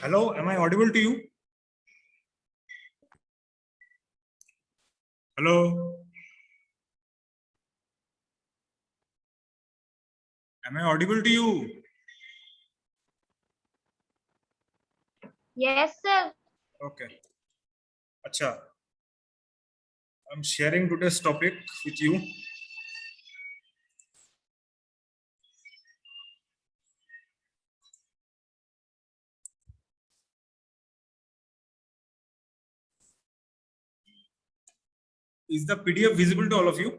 Hello, am I audible to you? Hello, am I audible to you? Yes, sir. Okay. Acha. I'm sharing today's topic with you. Is the PDF visible to all of you?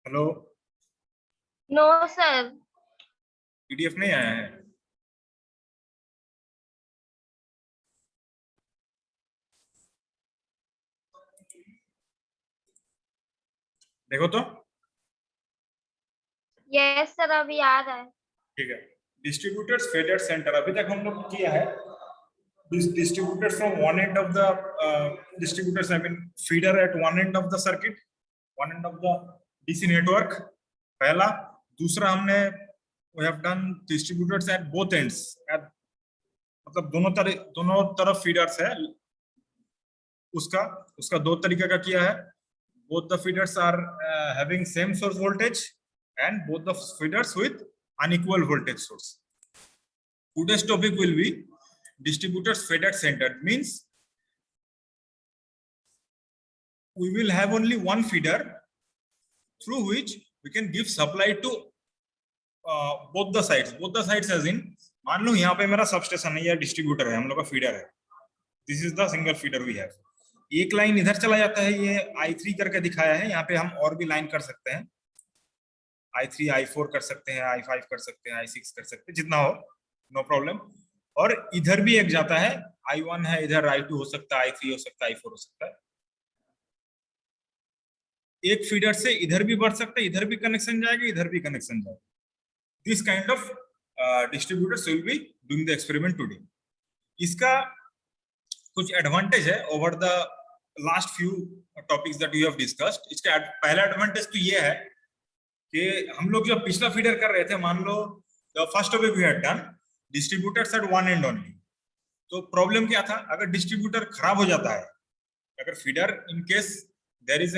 Hello, No, sir. PDF नहीं आया है. देखो तो. Yes, sir. अभी आ रहा है. ठीक है. Distributors feeder center. अभी तक हम लोग किया है. This distributed from one end of the distributors, I mean feeder at one end of the circuit, one end of the DC network. पहला. दूसरा हमने we have done distributors at both ends. At मतलब दोनों तरफ feeders है. उसका दो तरीके का किया है. Both the feeders are having same source voltage and both the feeders with unequal voltage source. Today's topic will be distributors feeder center. Means we will have only one feeder through which we can give supply to both the sides. Both the sides as in, मान लो यहाँ पे मेरा substation है या distributor है, हम लोग का फीडर है. This is the single feeder we have. एक लाइन इधर चला जाता है, ये I3 करके दिखाया है. यहाँ पे हम और भी लाइन कर सकते हैं. I3 I4 कर सकते हैं, I5 कर सकते हैं, I6 कर सकते हैं, जितना हो, नो प्रॉब्लम. और इधर भी एक जाता है, I1 है, इधर I2 हो सकता है, I3 हो सकता है, I4 हो सकता है. एक फीडर से इधर भी बढ़ सकता है, इधर भी कनेक्शन जाएगा, इधर भी कनेक्शन जाएगा. This kind of distributors will be doing the experiment today. इसका कुछ एडवांटेज है over the last few topics that we have discussed. इसका पहला एडवांटेज तो ये है कि हम लोग जब पिछला फीडर कर रहे थे, मान लो the first topic we had done distributors at one end only. तो प्रॉब्लम क्या था, अगर डिस्ट्रीब्यूटर खराब हो जाता है, अगर feeder in case there is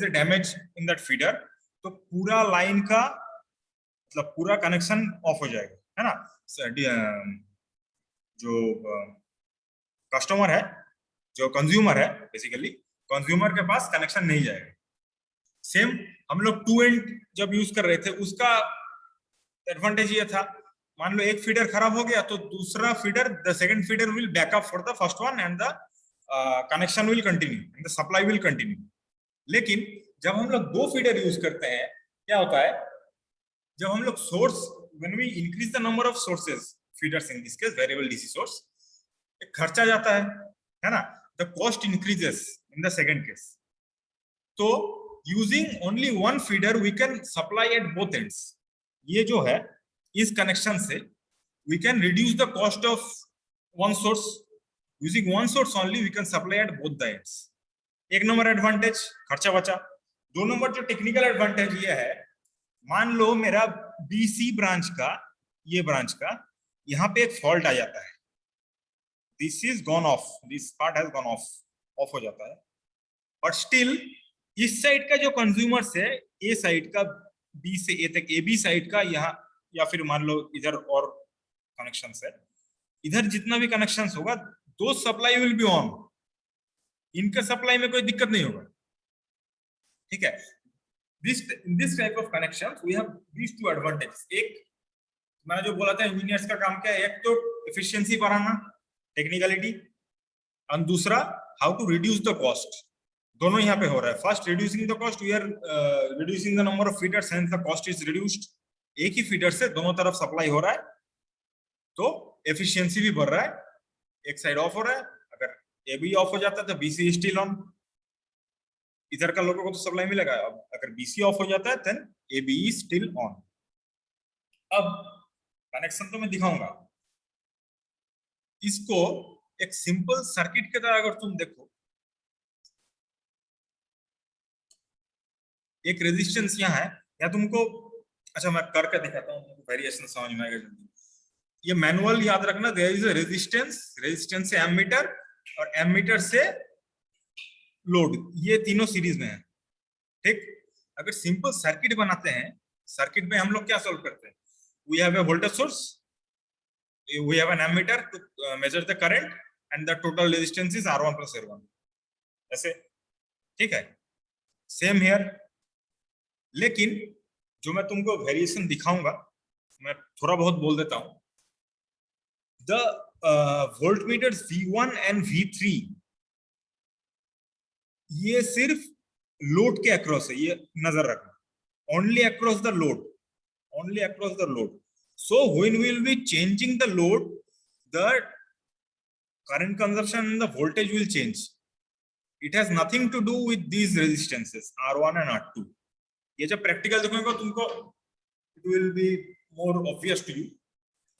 a damage in that feeder, तो पूरा लाइन का मतलब पूरा कनेक्शन ऑफ हो जाएगा, है ना. जो कस्टमर है, जो कंज्यूमर है, बेसिकली कंज्यूमर के पास कनेक्शन नहीं जाएगा. सेम हम लोग टू एंड जब यूज कर रहे थे, उसका एडवांटेज ये था, मान लो एक फीडर खराब हो गया तो दूसरा feeder, the second feeder will backup for the first one and the connection will continue and the supply will continue. लेकिन जब हम लोग दो फीडर यूज करते हैं, क्या होता है, जब हम लोग source, when we increase the number of sources, feeders in this case variable DC source, एक खर्चा जाता है ना. The cost increases in the second case. तो using only one feeder we can supply at both ends. ये जो है, इस कनेक्शन से we can reduce the cost of one source. Using one source only we can supply at both the ends. एक number advantage, खर्चा बचा. दो number जो टेक्निकल एडवांटेज ये है, मान लो मेरा बीसी ब्रांच का, ये ब्रांच का यहाँ पे एक फॉल्ट आ जाता है, this is gone of, this part has gone of हो जाता है. बट स्टिल इस साइड का जो कंज्यूमर्स है, ए साइड का बी से ए तक, ए बी साइड का यहाँ, या फिर मान लो इधर और कनेक्शन है, इधर जितना भी कनेक्शन होगा दो सप्लाई विल बी ऑन, इनका सप्लाई में कोई दिक्कत नहीं होगा, ठीक है। This type of connection we have these two advantages. एक मैंने जो बोला था इंजीनियर्स का काम क्या है, एक तो एफिशिएंसी बढ़ाना, टेक्निकलिटी, और दूसरा how to reduce the cost. दोनों यहाँ पे हो रहा है। First reducing the cost, we are reducing the number of feeders and the cost is reduced. एक ही फीडर से दोनों तरफ सप्लाई हो रहा है तो एफिशिएंसी भी बढ़ रहा है। एक साइड ऑफ हो रहा है, अगर ए बी ऑफ हो जाता है तो बीसी स्टिल ऑन, इधर का लोगों को तो सप्लाई मिलेगा। अब अगर बीसी ऑफ हो जाता है then A B is still on. अब कनेक्शन तो मैं दिखाऊंगा, इसको एक सिंपल सर्किट की तरह अगर तुम देखो, एक रेजिस्टेंस यहाँ है, या तुमको, अच्छा मैं करके दिखाता हूँ, वेरिएशन समझ में आएगा जल्दी। ये मैनुअल याद रखना, there is a resistance, resistance से एमीटर और एमीटर से लोड, ये तीनों सीरीज में है, ठीक। अगर सिंपल सर्किट बनाते हैं, सर्किट में हम लोग क्या सोल्व करते हैं, we have a voltage source, we have an ammeter to measure the current and the total resistance is R1 plus R1, ऐसे, ठीक है। सेम हियर, लेकिन जो मैं तुमको वेरिएशन दिखाऊंगा, मैं थोड़ा बहुत बोल देता हूं। द वोल्टमीटर्स V1 एंड V3 ये सिर्फ लोड के अक्रॉस है, ये नजर रखना, only across the load, only across the load. So when we will be changing the load, the current consumption and the voltage will change. It has nothing to do with these resistances R1 and R2. ये जब practical देखोगे तुमको it will be more obvious to you.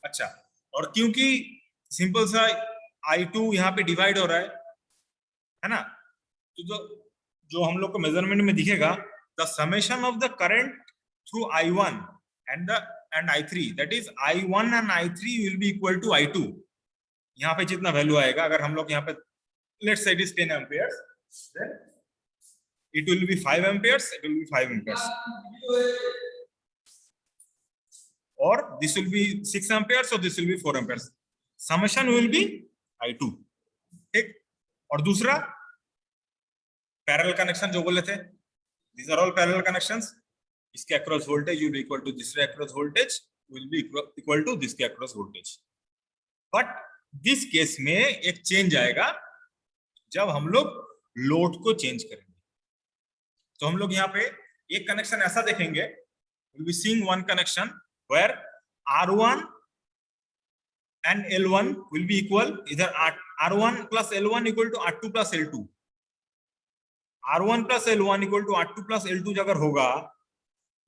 अच्छा, और क्योंकि simple सा I2 यहाँ पे डिवाइड हो रहा है ना, तो जो हम लोग को मेजरमेंट में दिखेगा, the summation of the current through I1 and I3, that is I1 and I3 will be equal to I2। यहाँ पे जितना वैल्यू आएगा, अगर हम लोग यहाँ पे let's say it is 10 amperes, then it will be 5 amperes, it will be 5 amperes, or this will be 6 amperes, so this will be 4 amperes, summation will be I2, ठीक। और दूसरा पैरेलल कनेक्शन जो बोले थे, these are all parallel connections, इसके across voltage will be equal to this across voltage will be equal to this के across voltage. But this case में एक चेंज आएगा जब हम लोग लोड को चेंज करेंगे। तो हम लोग यहाँ पे एक कनेक्शन ऐसा देखेंगे, we'll be seeing one connection where R1 and L1 will be equal, either R1 plus L1 equal to R2 plus L2, R1 plus L1 equal to R2 plus L2 अगर होगा,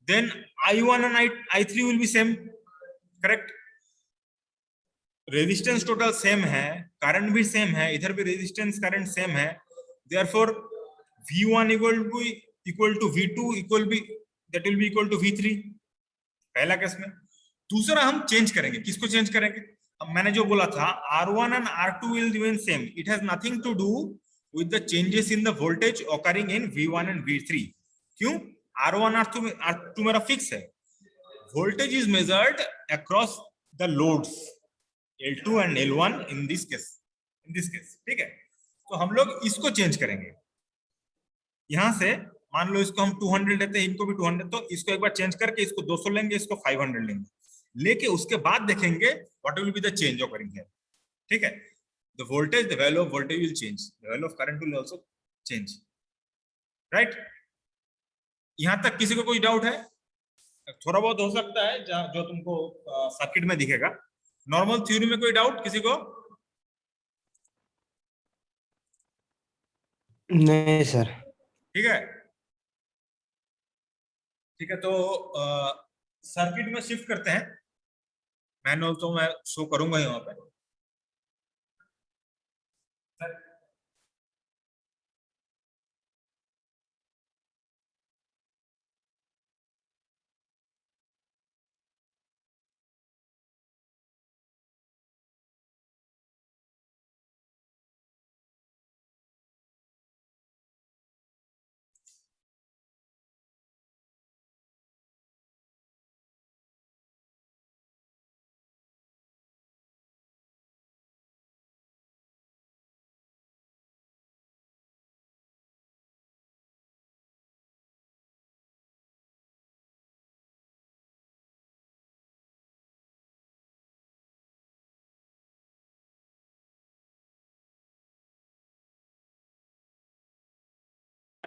then I1 and I3 will be same, correct। Resistance total same है, current भी same है, इधर भी resistance current same है, therefore V1 equal to V2 that will be equal to V3, पहला case में। दूसरा हम चेंज करेंगे, किसको चेंज करेंगे, अब मैंने जो बोला था R1 and R2 will remain same, it has nothing to do with the changes in the voltage occurring in V1 and V3। क्यों, R1 R2 मेरा फिक्स है, voltage is measured across the loads L2 and L1 in this case, ठीक है। तो हम लोग इसको change करेंगे, यहां से मान लो इसको हम 200 लेते हैं, इनको भी 200, तो इसको एक बार चेंज करके इसको 200 लेंगे, इसको 500 लेंगे, लेके उसके बाद देखेंगे what will be the change occurring here, ठीक है। The voltage, the value of voltage will change, the value of current will also change, right. यहां तक किसी को कोई डाउट है? थोड़ा बहुत हो सकता है जो तुमको सर्किट में दिखेगा, नॉर्मल थ्योरी में कोई डाउट किसी को? नहीं सर। ठीक है, ठीक है। तो सर्किट में शिफ्ट करते हैं, मैनुअल तो मैं शो करूंगा यहाँ पे।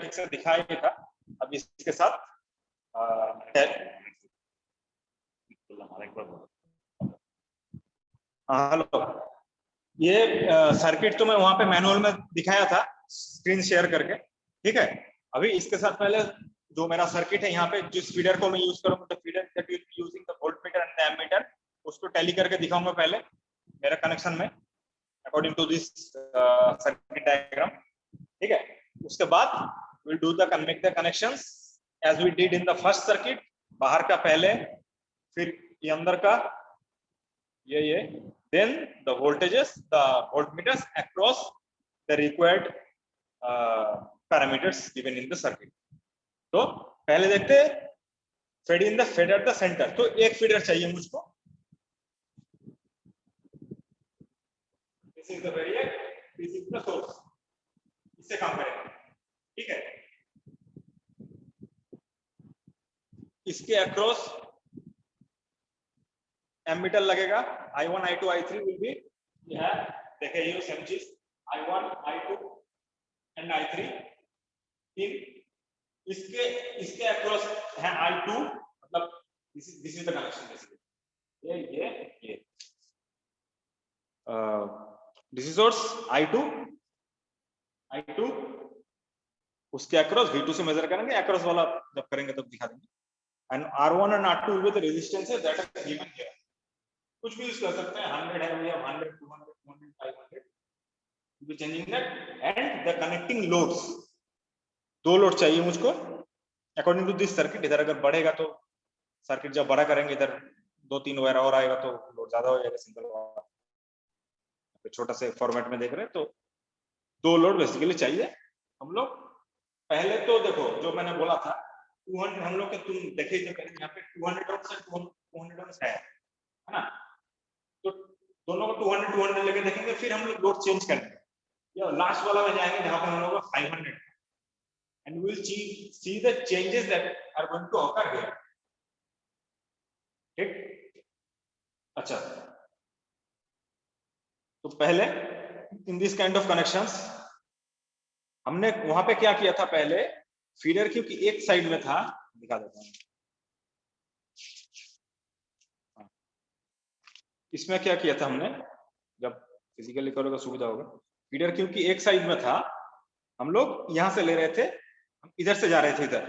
ठीक से दिखाया ही था। अब इसके साथ हेलो, ये सर्किट तो मैं वहां पे मैनुअल में दिखाया था स्क्रीन शेयर करके, ठीक है। अभी इसके साथ पहले जो मेरा सर्किट है यहाँ पे, जिस फीडर को मैं यूज करूंगा, the feeder that will be using the voltmeter and the ammeter, उसको टैली करके दिखाऊंगा पहले मेरा कनेक्शन में according to this circuit diagram, ठीक है। उसके बाद will do the make the connections as we did in the first circuit, बाहर का पहले, फिर ये अंदर का, ये then the voltages, the voltmeters across the required parameters given in the circuit. तो पहले देखते हैं fed in the fed at the centre. तो एक फीडर चाहिए मुझको, this is the variac, this is the source, इससे काम करेंगे, ठीक है। इसके अक्रॉस एमीटर लगेगा, I1 I2 I3 will be, यह देखिए ये सेम चीज, I1 I2 एंड I3 इन इसके इसके अक्रॉस है I2, मतलब this is the connection basically, ये दिस इज सोर्स I2 उसके अक्रॉस V2 से मेजर करेंगे, अक्रॉस वाला जब करेंगे तब दिखा देंगे। And R1 and R2 will be the resistances that are given here, कुछ भी यूज कर सकते हैं, 100 है, we have 100, 200, 200, 500, we'll be changing that, and the connecting loads, दो लोड चाहिए मुझको अकॉर्डिंग टू दिस सर्किट। इधर अगर बढ़ेगा तो सर्किट जब बड़ा करेंगे इधर 2-3 वायर और आएगा तो लोड ज्यादा हो जाएगा, सिंगल वायर, छोटा से फॉर्मेट में देख रहे हैं तो दो लोड बेसिकली चाहिए हम लोग। पहले तो देखो जो मैंने बोला था 200 हम लोग के, तुम देखे जो यहाँ पे 200 ohms से 200 ohms है ना, तो दोनों को 200 लेके देखेंगे, फिर हम लोग लोड चेंज करेंगे, या लास्ट वाला में जाएंगे जहां पे हम लोग 500, and we will see the changes that are going to occur here, ठीक। अच्छा, तो पहले in this kind of connections हमने वहां पे क्या किया था, पहले फीडर क्योंकि एक साइड में था, दिखा देता हूं, इसमें क्या किया था हमने, जब फिजिकली करोगे सुविधा होगा, फीडर क्योंकि एक साइड में था, हम लोग यहां से ले रहे थे, हम इधर से जा रहे थे इधर,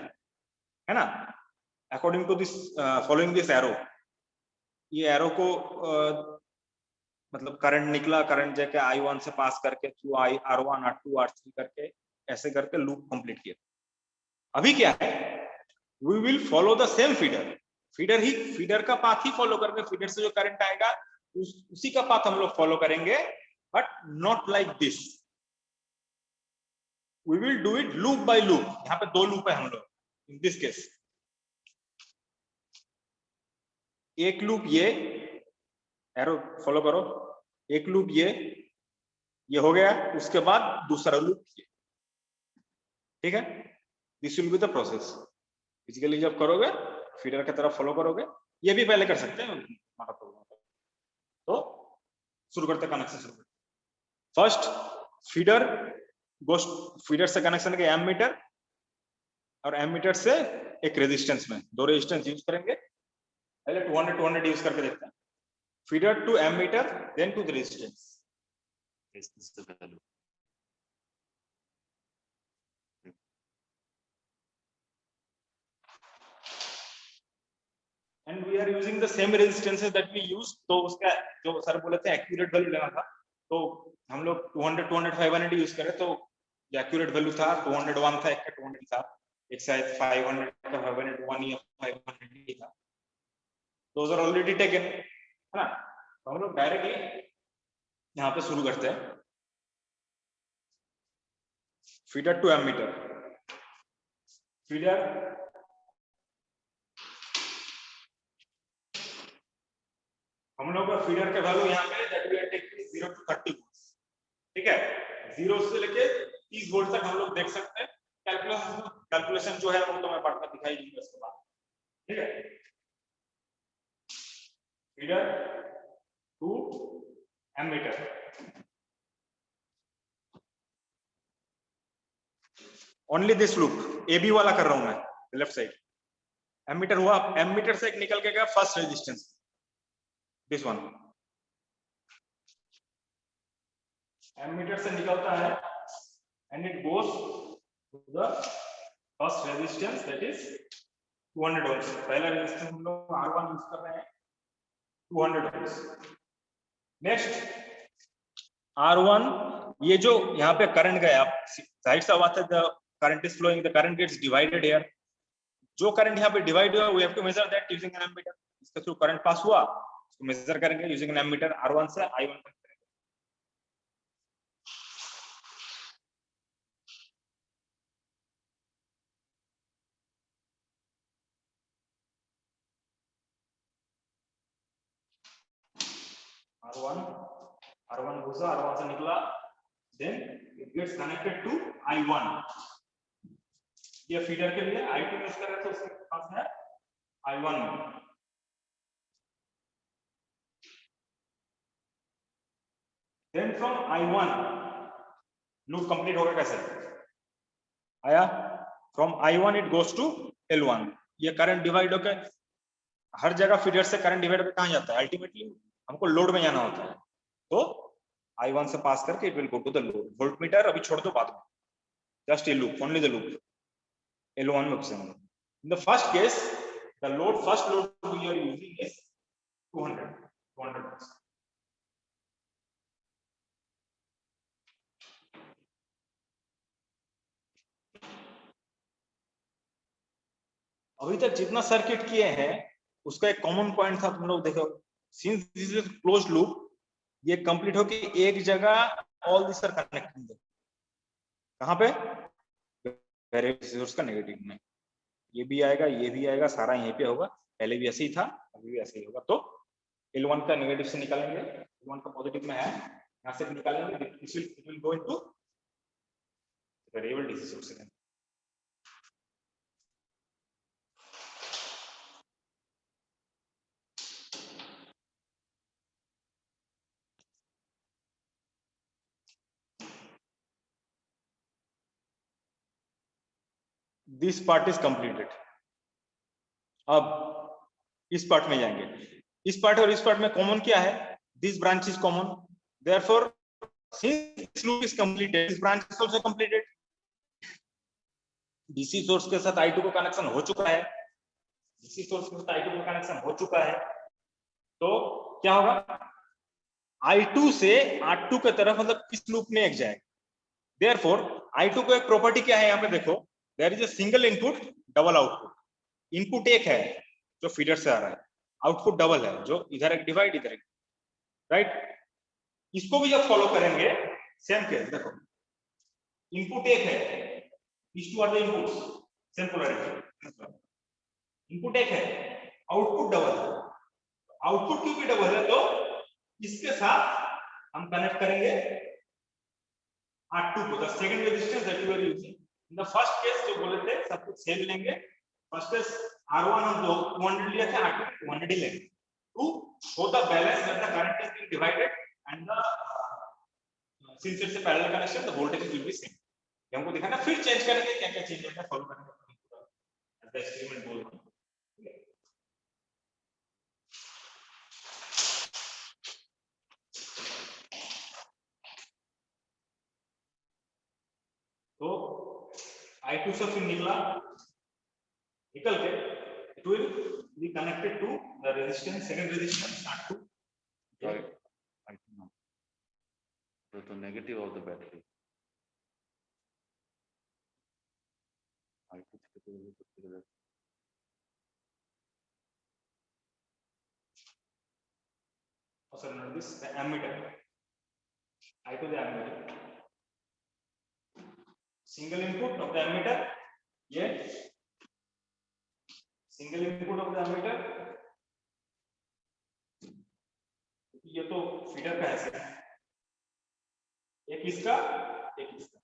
है ना, according to this following this arrow, ये एरो को मतलब करंट निकला, करंट जाके I1 से पास करके थ्रू R1 R2 R3 करके ऐसे करके लूप कंप्लीट किया। अभी क्या है, we will follow the same feeder, feeder का पाथ ही फॉलो करके, फीडर से जो करंट आएगा उसी का पाथ हम लोग फॉलो करेंगे, but not like this, we will do it loop by loop. यहाँ पे दो लूप है हम लोग, इन दिस केस एक लूप ये एरो फॉलो करो, एक लूप ये हो गया, उसके बाद दूसरा लूप ये, ठीक है। This will be the process, physically जब करोगे फीडर की तरफ फॉलो करोगे, ये भी पहले कर सकते हैं, तो शुरू करते कनेक्शन शुरू करते। फर्स्ट फीडर से कनेक्शन के एमीटर, और एमीटर से एक रेजिस्टेंस में, दो रेजिस्टेंस यूज करेंगे, पहले 200 यूज करके देखते हैं, feeder to ammeter then to the resistance. Yes, this is the value. And we are using the same resistances that we used, तो उसका जो सर बोले थे एक्यूरेट वैल्यू लेना था, तो हम लोग 200 200 500 यूज करें, तो जो एक्यूरेट वैल्यू था 201 था, एक का 200 था, एक शायद 500 का 500 1 या 500 ही था, those are already taken, है ना। तो हम लोग डायरेक्टली यहाँ पे शुरू करते हैं, फीडर टू एमीटर, फीडर हम लोग का फीडर का वैल्यू यहाँ पे that will take 0 to 30 volts, ठीक है। 0 से लेके 30 वोल्ट तक हम लोग देख सकते हैं। कैलकुलेशन जो है वो तो मैं बाद में दिखाई दूंगा इसके बाद, ठीक है। Feeder to ammeter, only this loop A B वाला कर रहा हूं मैं लेफ्ट साइड। एमीटर हुआ, एमीटर से एक निकल के गया first resistance, this one ammeter से निकलता है and it goes to the first resistance that is 200 ohms। पहला रेजिस्टेंस हम लोग R1 यूज कर रहे हैं 200 ohms। नेक्स्ट R1, ये जो यहाँ पे करंट गया, जाहिर सा बात है the current is flowing, the current gets divided here. जो करंट यहाँ पे डिवाइड हुआ we have to measure that using an ammeter. इसके थ्रू करंट पास हुआ, उसको मेजर करेंगे यूजिंग एन एमीटर। R1 से I1 तक करेंगे। R1 घुसा, R1 से निकला, then it gets connected to I1। ये फीडर के लिए I2 यूज कर रहे थे, उसके पास है I1। Then from I1 loop complete होगा कैसे आया, from I1 it goes to L1। ये करंट डिवाइड होकर हर जगह फीडर से करंट डिवाइड होकर कहां जाता है, अल्टीमेटली हमको लोड में जाना होता है, तो I1 से पास करके it will go to the load. Voltmeter अभी छोड़ दो बाद में, just a loop, only the loop L1 में घुसेंगे। In the first case the load, first load we are using is 200। अभी तक जितना सर्किट किए हैं उसका एक कॉमन पॉइंट था, तुम लोग देखो, since this is closed loop, ये कंप्लीट होके एक जगह ऑल दिस आर कनेक्टेड। कहां पे, वेरिएबल सोर्स का नेगेटिव में, ये भी आएगा ये भी आएगा, सारा यहीं पे होगा। पहले भी ऐसे ही था, अभी भी ऐसे ही होगा। तो L1 का नेगेटिव से निकालेंगे, L1 का पॉजिटिव में है, यहां से निकालेंगे, it will go into variable DC source. This part is completed. अब इस पार्ट में जाएंगे। इस पार्ट और इस पार्ट में कॉमन क्या है, this branch is common, therefore since this loop is completed this branch is also completed. DC source के साथ I2 को कनेक्शन हो चुका है, डीसी सोर्स के साथ I2 को कनेक्शन हो चुका है, तो क्या होगा, I2 से R2 की तरफ, मतलब इस लूप में एक जाएगा। देयरफॉर I2 को एक प्रॉपर्टी क्या है, यहाँ पे देखो, there is a single input double output. Input एक है जो फीडर से आ रहा है, आउटपुट डबल है जो इधर एक डिवाइड इधर एक, राइट। इसको भी जब फॉलो करेंगे सेम केस, देखो इनपुट एक है, these two are the inputs, same polarity, input एक है, आउटपुट डबल है। आउटपुट क्योंकि डबल है तो इसके साथ हम कनेक्ट करेंगे R2 को, the second resistance that we are using in the first case जो बोले थे सब कुछ सेम लेंगे। फर्स्ट केस R1 हम 200 लिया था, R2 200 ही लेंगे to show the balance that the current is being divided and the since it's a parallel connection the voltage will be same। ये हमको दिखाना, फिर चेंज करेंगे क्या क्या चेंज होता है, सॉल्व करेंगे as the experiment goes on। तो I2 से फिर निकल के it will be connected to the resistance, second resistance R2। Right. I know. So the negative of the battery. I took also note this, the ammeter, I2 the ammeter, single input of the ammeter, ये single input of the ammeter, ये तो feeder का हिस्सा है, एक इसका एक इसका,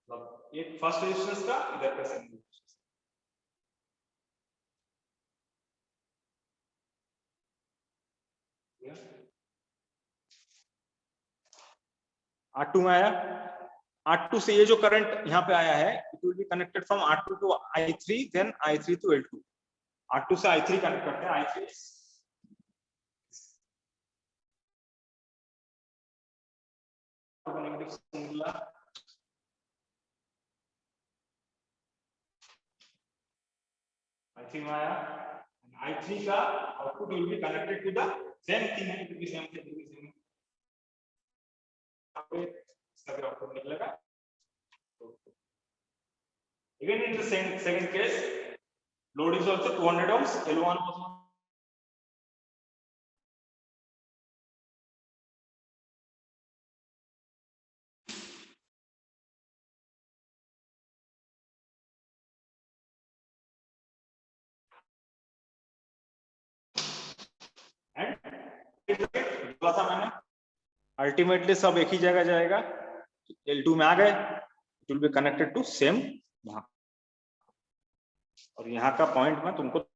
मतलब एक फर्स्ट रेजिस्टेंस का इधर का सेकंड रेजिस्टेंस। R2 में आया, R2 से ये जो करंट यहाँ पे आया है, it will be connected from R2 to I3, then I3 to L2. R2 से I3 कनेक्ट करते हैं, I3 नेगेटिव सिंगुलर, I3 में आया, I3 का output will be connected to the same thing है, क्योंकि सेम थिंग इसका भी आउटपुट निकलेगा. Again in the second case, load is also 200 ohms, L1 was बोला था मैंने, अल्टीमेटली सब एक ही जगह जाएगा. L2 में आ गए, it will be connected to same यहाँ, और यहाँ का पॉइंट में तुमको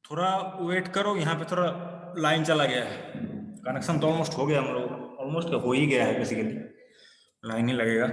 थोड़ा वेट करो, यहाँ पे थोड़ा लाइन चला गया है. कनेक्शन तो ऑलमोस्ट हो गया, हम लोग ऑलमोस्ट हो ही गया है, बेसिकली लाइन ही लगेगा.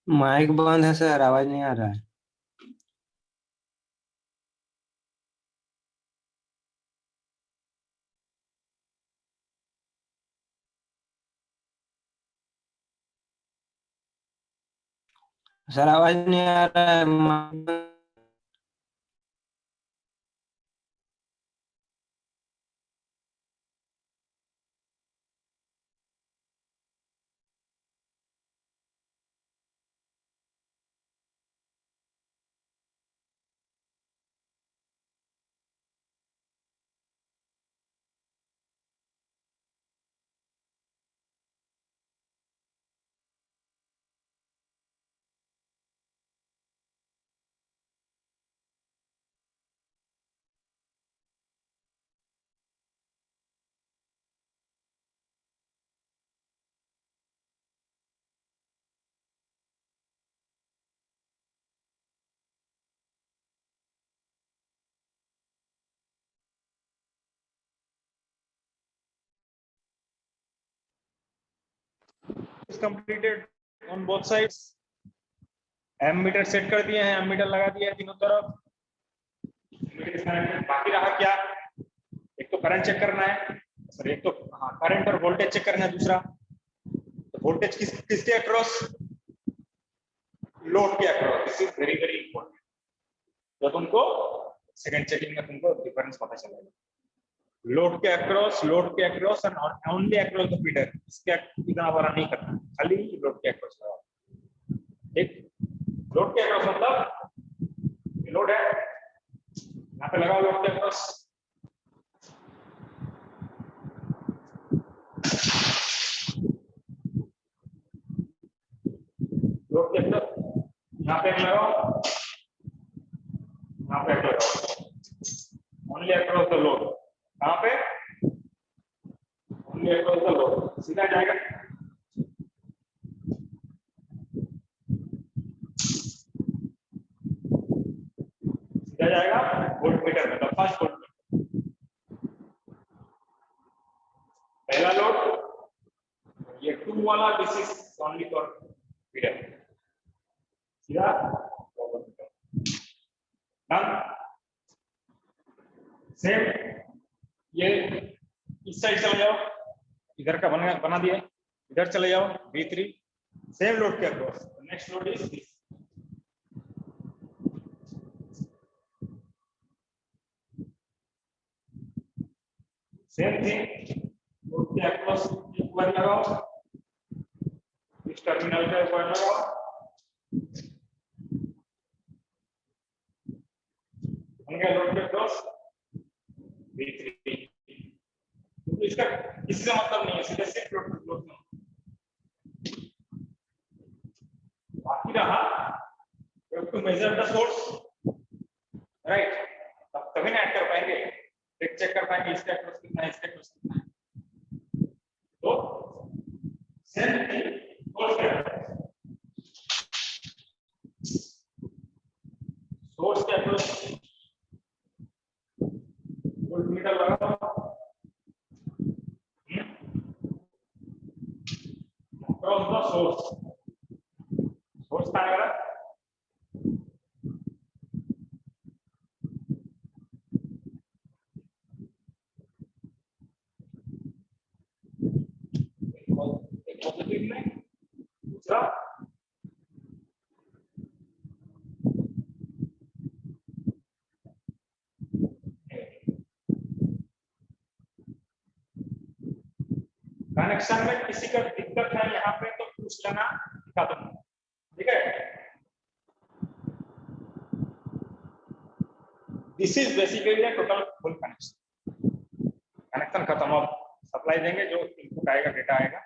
माइक बंद है सर, आवाज नहीं आ रहा है। सर आवाज नहीं आ रहा है। is completed on both sides. Ammeter set कर दिए हैं, एमीटर लगा दिया है तीनों तरफ। बाकी रहा क्या, एक तो करंट चेक करना है सर, एक तो हाँ करंट और वोल्टेज चेक करना है। दूसरा तो वोल्टेज किसके अक्रॉस, लोड के across. This is very very important. तो तुमको सेकंड चेकिंग में तुमको डिफरेंस पता चलेगा। लोड के across and only across the feeder. इसके इतना बड़ा नहीं करना, खाली लोड के अक्रॉस लगाओ। ठीक, लोड के अक्रॉस मतलब लोड है, यहाँ पे लगाओ लोड के अक्रॉस। लोड के अक्रॉस यहाँ पे लगाओ, यहाँ पे लगाओ। Only across the load. कहाँ पे, ओनली अक्रॉस द लोड। सीधा जाएगा, सीधा जाएगा वोल्टमीटर में, फर्स्ट वोल्टमीटर। पहला लोड ये 2 वाला, this is only for feeder. सीधा डन। सेम ये इस साइड चले जाओ, इधर का बना दिया, इधर चले जाओ V3, सेम लोड के across. Next load is this. Same thing, load के अक्रॉस एक बार लगाओ, इस टर्मिनल पे एक बार लगाओ, बन गया लोड के अक्रॉस V3। तो इसका इससे मतलब नहीं है, सीधे सिर्फ लोड में। बाकी रहा to measure the source, right, तभी ना ऐड कर पाएंगे, चेक कर पाएंगे इसका अक्रॉस कितना है, इसका अक्रॉस कितना है। तो सेम थिंग सोर्स के अक्रॉस वोल्टमीटर लगाओ, across the source। सोर्स कहाँ है, एक पॉजिटिव में, दूसरा कनेक्शन में किसी का दिक्कत है यहाँ पे तो पूछ लेना, दिखा दूंगा। ठीक है, this is basically total full connection. Connection खत्म, अब सप्लाई देंगे, जो इनपुट आएगा, डेटा आएगा।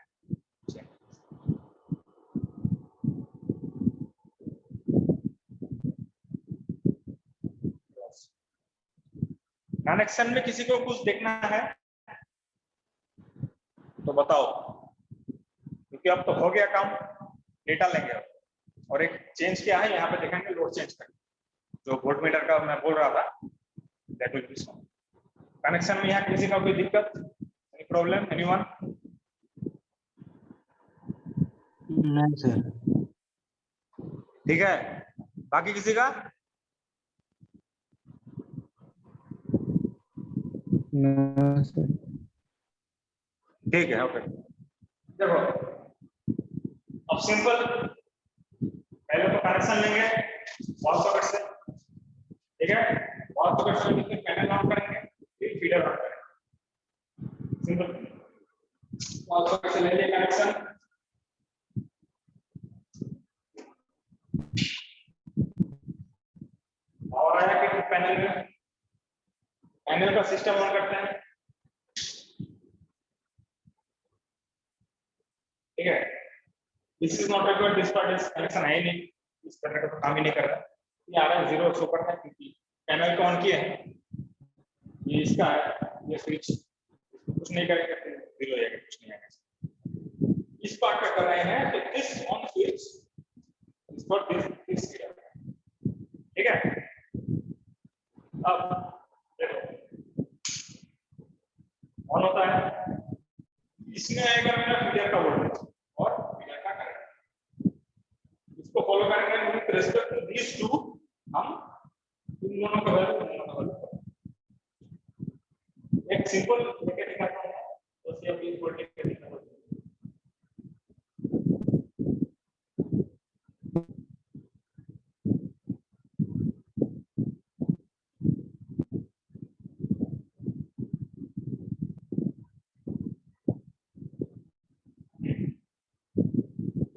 कनेक्शन में किसी को कुछ देखना है तो बताओ, क्योंकि अब तो हो गया काम, डेटा लेंगे अब। और एक चेंज क्या है यहाँ पे देखेंगे, लोड चेंज करके, जो वोल्टमीटर का मैं बोल रहा था, that will be solve. Connection में यहाँ किसी का कोई दिक्कत, एनी प्रॉब्लम, एनीवन? नहीं सर। ठीक है, बाकी किसी का? No sir. ठीक है, ओके। देखो अब सिंपल पहले तो कनेक्शन लेंगे वॉल सॉकेट से, ठीक है, वॉल सॉकेट से लेके पैनल ऑन करेंगे, फिर फीडर ऑन करेंगे। सिंपल वॉल सॉकेट से ले लिया कनेक्शन, और आया कि पैनल में, पैनल का सिस्टम ऑन करते हैं, ठीक है। This is not required, this part is connection है ही नहीं, इस पैनल का तो काम ही नहीं कर रहा, ये आ रहा है 0 शो करता है क्योंकि पैनल को ऑन किया है, ये इसका है, ये स्विच कुछ नहीं करेंगे तो 0 हो जाएगा, कुछ नहीं आएगा। इस पार्ट का कर रहे हैं तो this on switch is for this, ठीक है। अब देखो ऑन होता है, इसमें आएगा मेरा फीडर का वोल्टेज और फीडर का करंट, इसको फॉलो करेंगे with respect to these two, हम इन दोनों का वैल्यू एक सिंपल लेके दिखाता हूं, तो सेम इस वोल्टेज के दिखाता हूं।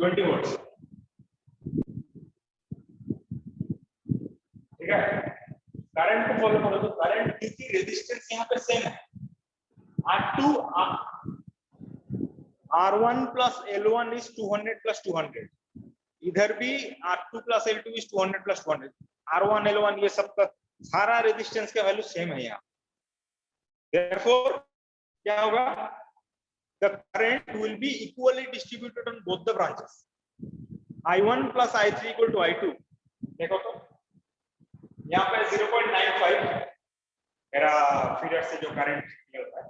ट्वेंटी वोल्ट्स, ठीक है। करंट को फॉलो करो तो करंट की रेजिस्टेंस यहाँ पे सेम है, R2 R1 plus L1 is 200 plus 200, इधर भी R2 plus L2 is 200 plus 200, R1 L1 ये सब का सारा रेजिस्टेंस का वैल्यू सेम है यहाँ। Therefore क्या होगा, the current will be equally distributed on both the branches, I1 plus I3 equal to I2। देखो तो यहाँ पे 0.95 मेरा फीडर से जो करंट निकलता है,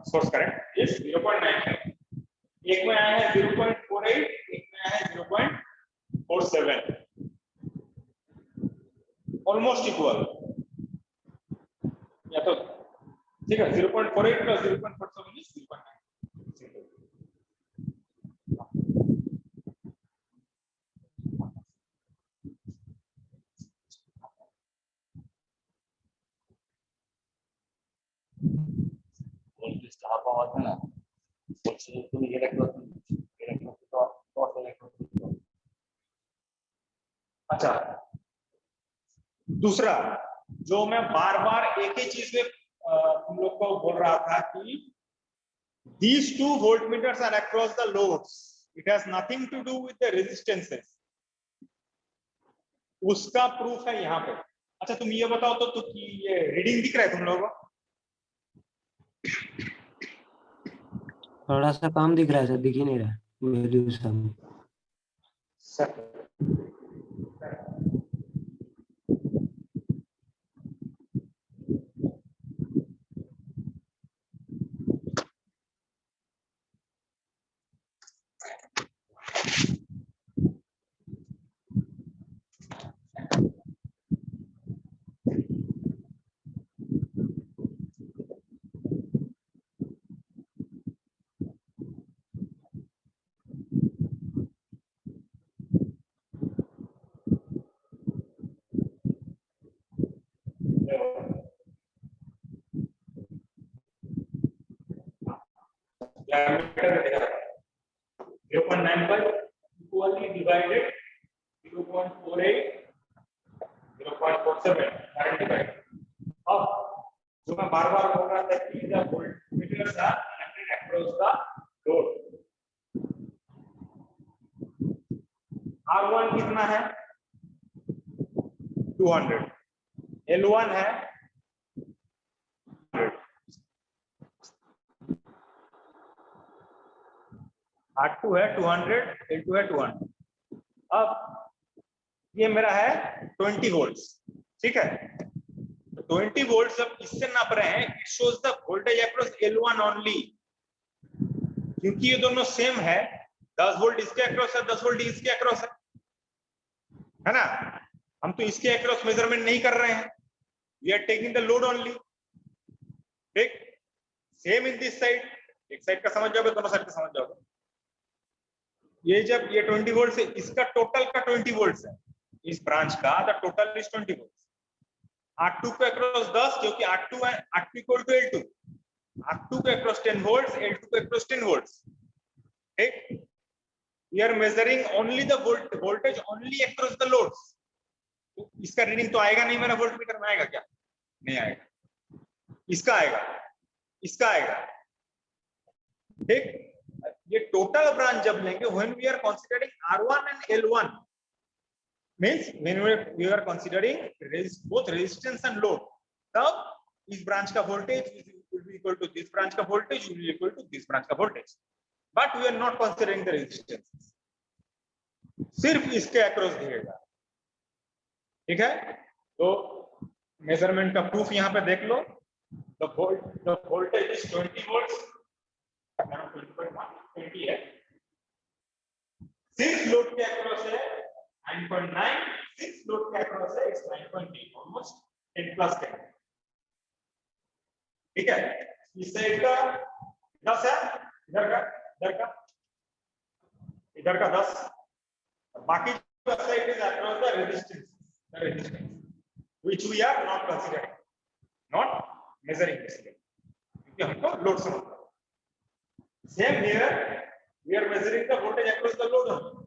सोर्स करंट इज 0.95, एक में आया है 0.48, एक में आया है 0.47, ऑलमोस्ट इक्वल, या तो ठीक है 0.48 प्लस 0.47 इज 0.9। वोल्टेज का पावर है ना, वोल्टेज तुम ये रखो तो अच्छा, दूसरा जो मैं बार बार एक ही चीज में तुम लोग को बोल रहा था कि these two voltmeters are across the loads, it has nothing to do with the resistances, उसका प्रूफ है यहाँ पे। अच्छा तुम ये बताओ तो कि ये रीडिंग दिख रहा है तुम लोगों को? थोड़ा सा काम दिख रहा है सर, दिख ही नहीं रहा वैल्यू सब। diameter 0.95 equally divided 0.48 0.47 current divided। अब जो मैं बार बार बोल रहा था कि the voltmeters are connected across the load, R1 कितना है 200, L1 है 100, R2 है 200, L2 है 200। अब ये मेरा है 20 वोल्ट्स, ठीक है। तो 20 वोल्ट जब इससे नाप रहे हैं, it shows the voltage across L1 only, क्योंकि ये दोनों सेम है, 10 वोल्ट इसके अक्रॉस है, 10 वोल्ट इसके अक्रॉस है, है ना। हम तो इसके अक्रॉस मेजरमेंट नहीं कर रहे हैं, we are taking the load only. ठीक, सेम इन दिस साइड, एक साइड का समझ जाओगे, दोनों साइड का समझ जाओगे। ये जब ये 20 वोल्ट से, इसका टोटल का 20 वोल्ट है, इस ब्रांच का the total is 20 volt. R2 के अक्रॉस 10, क्योंकि R2 है, R2 equal to L2, R2 के अक्रॉस 10 वोल्ट्स, L2 के अक्रॉस 10 वोल्ट्स। ठीक, we are measuring only the voltage only across the loads। तो इसका रीडिंग तो आएगा नहीं, मेरा वोल्टमीटर में आएगा क्या? नहीं आएगा, इसका आएगा, इसका आएगा। ठीक, ये टोटल ब्रांच जब लेंगे, when we are considering R1 and L1, means when we are considering both resistance and load, तब इस ब्रांच का voltage will be equal to this branch का voltage will be equal to this branch का voltage. But we are not considering the resistance, सिर्फ इसके across दिएगा। ठीक है, तो मेजरमेंट का प्रूफ यहाँ पे देख लो। The voltage is 20 volts, 20 है, सिर्फ लोड के अक्रॉस है 9.9, सिर्फ लोड के अक्रॉस है 9.8, ऑलमोस्ट 10 प्लस 10। ठीक है, इस साइड का 10 है, इधर का 10, बाकी side is across the resistance which we are not considering, not measuring basically, क्योंकि हमको लोड से मतलब। Same here, we are measuring the voltage across the load only,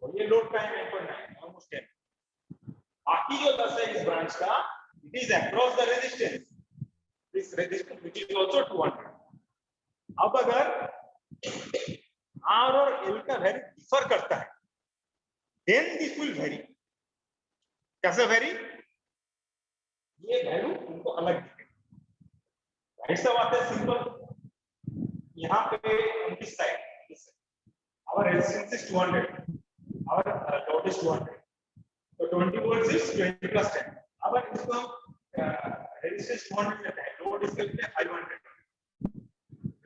और ये लोड का है 9.9, almost 10। बाकी जो 10 है इस ब्रांच का, it is across the resistance, this resistance which is also 200। अब अगर R और L का वैल्यू डिफर करता है, then this will vary। कैसे वेरी? ये वैल्यू उनको अलग दिखेगा। ऐसा बात है सिंपल, यहाँ पे on this side, our resistance is 200, our load is 200, so 20 volts is 20 plus 10। अब इसको resistance 200 लेते हैं, लोड इसके लिए 500,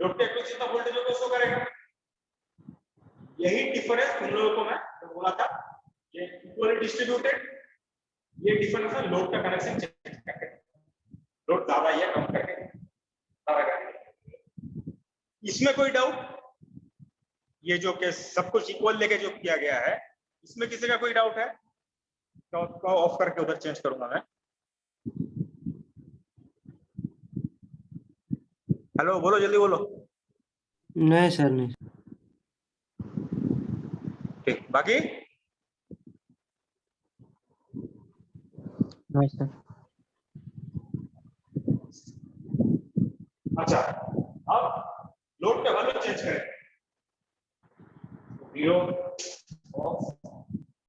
लोड के अक्रॉस जितना वोल्टेज होगा उसको करेगा। यही डिफरेंस उन लोगों को मैं बोला था, ये इक्वली डिस्ट्रीब्यूटेड, ये डिफरेंस है लोड का कनेक्शन चेंज करके, लोड ज्यादा या कम करके, इसमें कोई डाउट? ये जो के सब कुछ इक्वल लेके जो किया गया है, इसमें किसी का कोई डाउट है? तो ऑफ करके उधर चेंज करूंगा मैं। हेलो, बोलो जल्दी बोलो। नहीं सर, नहीं। ठीक, बाकी नहीं सर। अच्छा, अब लोड का वैल्यू चेंज करें।